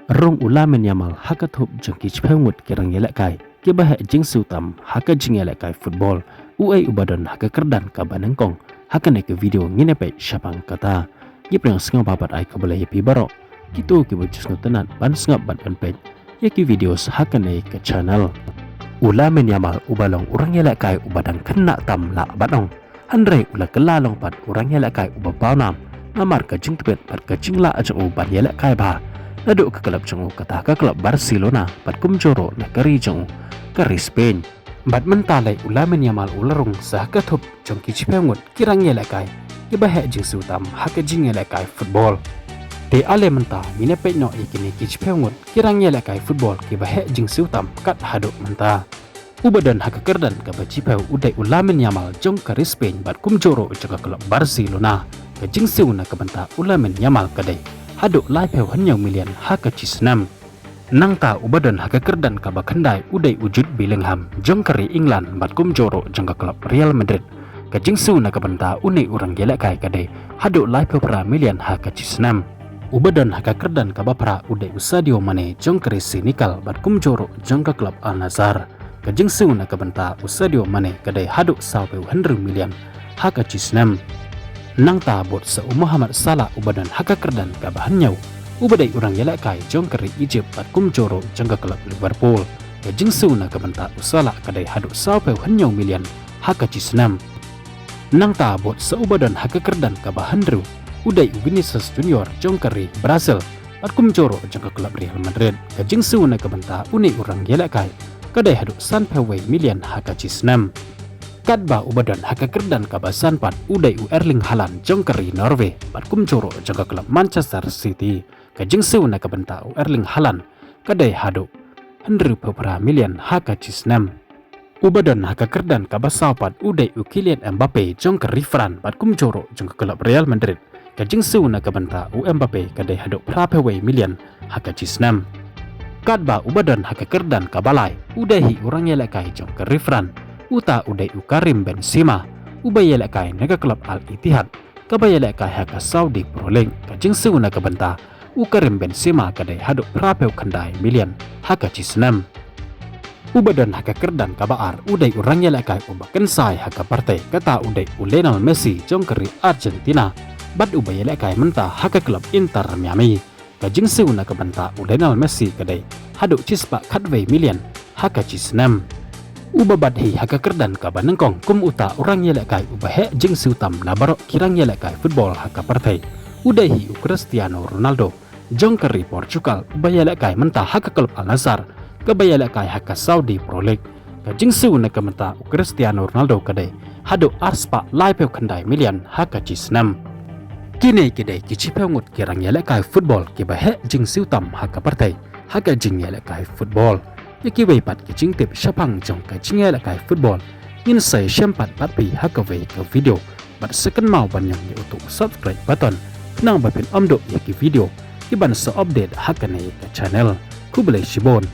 Rong ulamen yamal hakatup jengki chpengut kirang yelek kai kibah jing sutam haka jing yelek kai football uai ubadan haka kerdan ka banengkong haka ne ke video ngine pe syapang kata yiprang senga babat ai ka boleh yapi barok kitu ki bujus nutenat ban sengap ban pe ya ki videos haka ne ke channel ulamen yamal ubalong urang yelek kai ubadang kena tam la batong handre ula kelalong pat urang yelek kai ubapawnam namar ka jing tepet pat ka jing la ajang uban yelek kai ba Laduk ke kelab jengu kata ke kelab Barcelona bat kumjoro negeri jengu keri Spain bat mentalai ulamen yamal ularung sah ketup jengki cipengut kirang yelekai kibahek jing sutam hake jing yelekai football de ale mentah mine pekno ikini cipengut kirang yelekai football kibahek jing sutam kat haduk mentah ubadan hake kerdan ke bacipeu udai ulamen yamal jeng keri Spain bat kumjoro jengka kelab Barcelona ke jing siuna ke bentah ulamen yamal kadai haduk lai peu hanyang milian haka cisnam nangta ubadan haka kerdan ka bakandai udai wujud Bellingham jong keri England bat kumjoro jangka klub Real Madrid ka jingsu na kabanta unai urang gelak kai kadai haduk lai peu pra milian haka cisnam ubadan haka kerdan ka bapra udai Sadio Mane jong keri Senegal bat kumjoro jangka klub Al Nassr ka jingsu na kabanta Sadio Mane kadai haduk sau peu 100 milian haka cisnam nang tabot sa Muhammad Salah ubadan haka kerdan ka bahanyau ubadai urang yelak kai jong keri Egypt bat kumjoro jangka kelab Liverpool ka jingsu na kabanta Salah kadai haduk saupe hanyau milian haka cisnam nang tabot sa ubadan haka kerdan ka bahandru udai Vinicius Junior jong keri Brazil bat kumjoro jangka kelab Real Madrid ka jingsu na kabanta uni urang yelak kai kadai haduk sanpe milian haka cisnam Kadba ubadan haka kerdan kabasan pat udai Erling Haaland jong keri Norway bat kumjoro jangka klub Manchester City ka jingsu na kabenta Erling Haaland kadai haduk 100 milian haka cisnam ubadan haka kerdan kabasau pat udai Kylian Mbappe jong keri France bat kumjoro jangka klub Real Madrid ka jingsu na kabenta Mbappe kadai haduk milian haka cisnam Kadba ubadan haka kerdan kabalai udai urang yelak kai jong keri France uta udai Karim Benzema ubay yelak kai naga klub Al Ittihad kabay yelak kai haka Saudi Pro League ka jingsu na kabenta Karim Benzema kadai haduk prapeu kandai milian haka cisnam ubadan haka kerdan kabaar udai urang yelak kai ubaken sai haka partai kata udai Lionel Messi jong keri Argentina bat ubay yelak kai mentah haka klub Inter Miami ka jingsu na kabenta Lionel Messi kadai haduk cispa kadwei milian haka cisnam ubabat hi haka kerdan ka banengkong kum uta urang yelak kai ubahe jing sutam nabarok kirang yelak kai football haka partai udai hi Cristiano Ronaldo jong keri Portugal ubay yelak kai mentah haka klub Al Nassr kabay yelak kai haka Saudi Pro League ka jingsu na kamenta Cristiano Ronaldo kadai haduk arspa lai peu kandai milian haka cisnam kini kedai kicipeu ngut kirang yelak kai football kibahe jing sutam haka partai haka jing yelak kai football Yaki wei pat kicing tip syapang jong ka cinga la kai football in sai syampat pat pi haka wei ke video bat second mau banyang ni untuk subscribe button kenang bapin omdo yaki video iban so update haka ne ke channel ku boleh shibon